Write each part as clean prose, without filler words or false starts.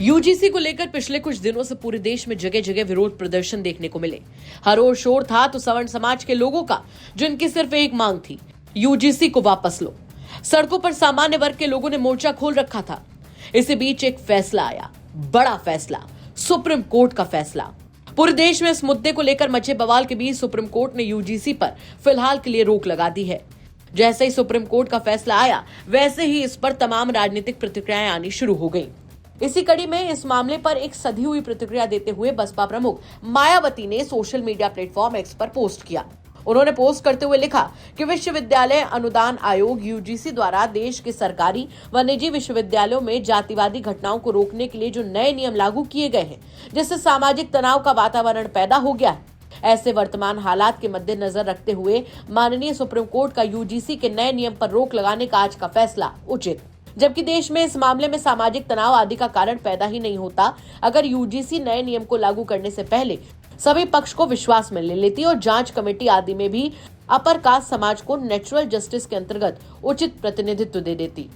UGC को लेकर पिछले कुछ दिनों से पूरे देश में जगह जगह विरोध प्रदर्शन देखने को मिले। हर ओर शोर था तो सवर्ण समाज के लोगों का, जिनकी सिर्फ एक मांग थी, यूजीसी को वापस लो। सड़कों पर सामान्य वर्ग के लोगों ने मोर्चा खोल रखा था। इसी बीच एक फैसला आया, बड़ा फैसला, सुप्रीम कोर्ट का फैसला। पूरे देश में इस मुद्दे को लेकर मचे बवाल के बीच सुप्रीम कोर्ट ने यूजीसी पर फिलहाल के लिए रोक लगा दी है। जैसे ही सुप्रीम कोर्ट का फैसला आया, वैसे ही इस पर तमाम राजनीतिक प्रतिक्रियाएं आनी शुरू हो गईं। इसी कड़ी में इस मामले पर एक सधी हुई प्रतिक्रिया देते हुए बसपा प्रमुख मायावती ने सोशल मीडिया प्लेटफॉर्म एक्स पर पोस्ट किया। उन्होंने पोस्ट करते हुए लिखा कि विश्वविद्यालय अनुदान आयोग यूजीसी द्वारा देश के सरकारी व निजी विश्वविद्यालयों में जातिवादी घटनाओं को रोकने के लिए जो नए नियम लागू किए गए हैं, जिससे सामाजिक तनाव का वातावरण पैदा हो गया है, ऐसे वर्तमान हालात के मद्देनजर रखते हुए माननीय सुप्रीम कोर्ट का यूजीसी के नए नियम पर रोक लगाने का आज का फैसला उचित। जबकि देश में इस मामले में सामाजिक तनाव आदि का कारण पैदा ही नहीं होता अगर यूजीसी नए नियम को लागू करने से पहले सभी पक्ष को विश्वास में ले लेती और जांच कमेटी आदि में भी अपर कास्ट समाज को नेचुरल जस्टिस के अंतर्गत उचित प्रतिनिधित्व दे देती।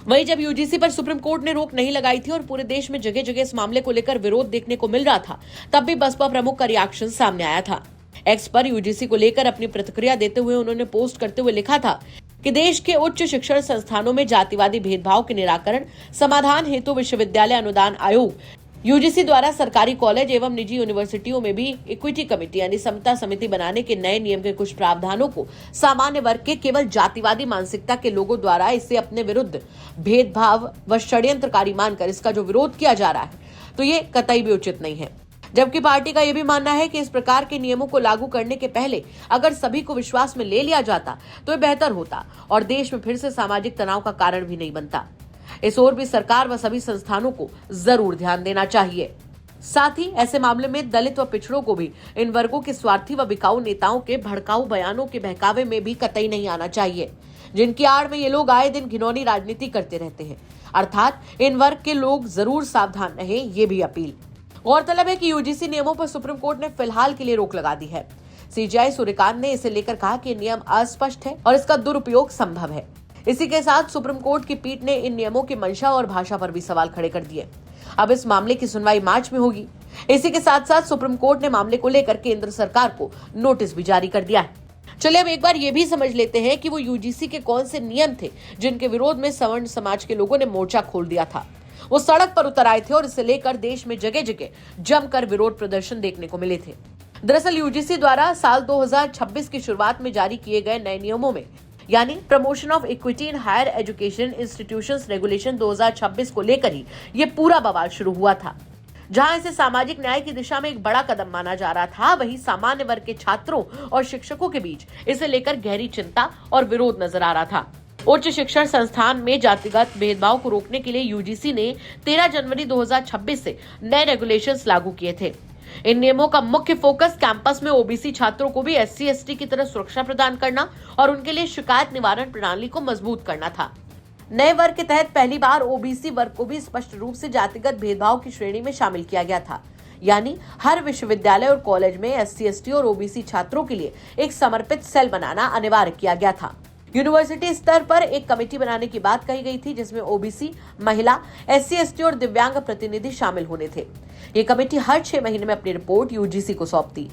वहीं जब यूजीसी पर सुप्रीम कोर्ट ने रोक नहीं लगाई थी और पूरे देश में जगह जगह इस मामले को लेकर विरोध देखने को मिल रहा था, तब भी बसपा प्रमुख का रिएक्शन सामने आया था। एक्स पर यूजीसी को लेकर अपनी प्रतिक्रिया देते हुए उन्होंने पोस्ट करते हुए लिखा था कि देश के उच्च शिक्षण संस्थानों में जातिवादी भेदभाव के निराकरण समाधान हेतु विश्वविद्यालय अनुदान आयोग यूजीसी द्वारा सरकारी कॉलेज एवं निजी यूनिवर्सिटियों में भी इक्विटी कमेटी यानी समता समिति बनाने के नए नियम के कुछ प्रावधानों को सामान्य वर्ग के केवल जातिवादी मानसिकता के लोगों द्वारा इसे अपने विरुद्ध भेदभाव व षड्यंत्रकारी मानकर इसका जो विरोध किया जा रहा है, तो ये कतई भी उचित नहीं है। जबकि पार्टी का यह भी मानना है कि इस प्रकार के नियमों को लागू करने के पहले अगर सभी को विश्वास में ले लिया जाता तो यह बेहतर होता और देश में फिर से सामाजिक तनाव का कारण भी नहीं बनता। इस ओर भी सरकार व सभी संस्थानों को जरूर ध्यान देना चाहिए। साथ ही ऐसे मामले में दलित व पिछड़ों को भी इन वर्गों के स्वार्थी व बिकाऊ नेताओं के भड़काऊ बयानों के बहकावे में भी कतई नहीं आना चाहिए, जिनकी आड़ में ये लोग आए दिन घिनौनी राजनीति करते रहते हैं। अर्थात इन वर्ग के लोग जरूर सावधान रहे, ये भी अपील। गौरतलब है कि यूजीसी नियमों पर सुप्रीम कोर्ट ने फिलहाल के लिए रोक लगा दी है। सीजेआई सूर्यकांत ने इसे लेकर कहा कि नियम अस्पष्ट है और इसका दुरुपयोग संभव है। इसी के साथ सुप्रीम कोर्ट की पीठ ने इन नियमों की मंशा और भाषा पर भी सवाल खड़े कर दिए। अब इस मामले की सुनवाई मार्च में होगी। इसी के साथ साथ सुप्रीम कोर्ट ने मामले को लेकर केंद्र सरकार को नोटिस भी जारी कर दिया है। चलिए अब एक बार ये भी समझ लेते हैं कि वो यूजीसी के कौन से नियम थे जिनके विरोध में सवर्ण समाज के लोगों ने मोर्चा खोल दिया था। वो सड़क पर उतर आए थे और इसे लेकर देश में जगह जगह जमकर विरोध प्रदर्शन देखने को मिले थे। दरअसल यूजीसी द्वारा साल 2026 की शुरुआत में जारी किए गए नए नियमों में यानी promotion of equity in higher education institutions regulation 2026 को लेकर ही ये पूरा बवाल शुरू हुआ था। जहां इसे सामाजिक न्याय की दिशा में एक बड़ा कदम माना जा रहा था, वहीं सामान्य वर्ग के छात्रों और शिक्षकों के बीच इसे लेकर गहरी चिंता और विरोध नजर आ रहा था। उच्च शिक्षण संस्थान में जातिगत भेदभाव को रोकने के लिए यूजीसी ने 13 जनवरी 2026 से नए रेगुलेशंस लागू किए थे। इन नियमों का मुख्य फोकस कैंपस में ओबीसी छात्रों को भी एससी एसटी की तरह सुरक्षा प्रदान करना और उनके लिए शिकायत निवारण प्रणाली को मजबूत करना था। नए वर्ग के तहत पहली बार ओबीसी वर्ग को भी स्पष्ट रूप से जातिगत भेदभाव की श्रेणी में शामिल किया गया था। यानी हर विश्वविद्यालय और कॉलेज में एससी एसटी और ओबीसी छात्रों के लिए एक समर्पित सेल बनाना अनिवार्य किया गया था। यूनिवर्सिटी स्तर पर एक कमेटी बनाने की बात कही गई थी, जिसमें ओबीसी, महिला, एससी एसटी और दिव्यांग प्रतिनिधि शामिल होने थे। ये कमेटी हर 6 महीने में अपनी रिपोर्ट यूजीसी को सौंपती।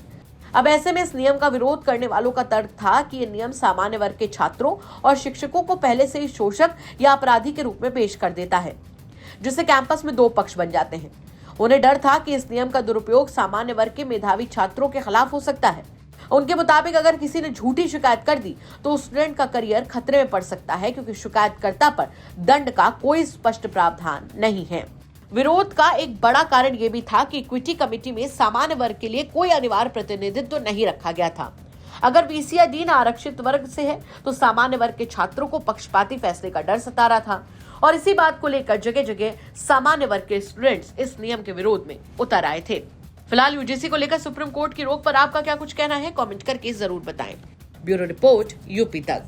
अब ऐसे में इस नियम का विरोध करने वालों का तर्क था कि ये नियम सामान्य वर्ग के छात्रों और शिक्षकों को पहले से ही शोषक या अपराधी के रूप में पेश कर देता है, जिससे कैंपस में 2 पक्ष बन जाते हैं। उन्हें डर था कि इस नियम का दुरुपयोग सामान्य वर्ग के मेधावी छात्रों के खिलाफ हो सकता है। उनके मुताबिक अगर किसी ने झूठी शिकायत कर दी तो स्टूडेंट का करियर खतरे में पड़ सकता है, क्योंकि शिकायतकर्ता पर दंड का कोई स्पष्ट प्रावधान नहीं है। विरोध का एक बड़ा कारण यह भी था कि इक्विटी कमेटी में सामान्य वर्ग के लिए कोई अनिवार्य प्रतिनिधित्व नहीं रखा गया था। अगर बीसी या डीन आरक्षित वर्ग से है तो सामान्य वर्ग के छात्रों को पक्षपाती फैसले का डर सता रहा था और इसी बात को लेकर जगह जगह सामान्य वर्ग के स्टूडेंट्स इस नियम के विरोध में उतर आए थे। फिलहाल यूजीसी को लेकर सुप्रीम कोर्ट की रोक पर आपका क्या कुछ कहना है, कमेंट करके जरूर बताएं। ब्यूरो रिपोर्ट यूपी तक।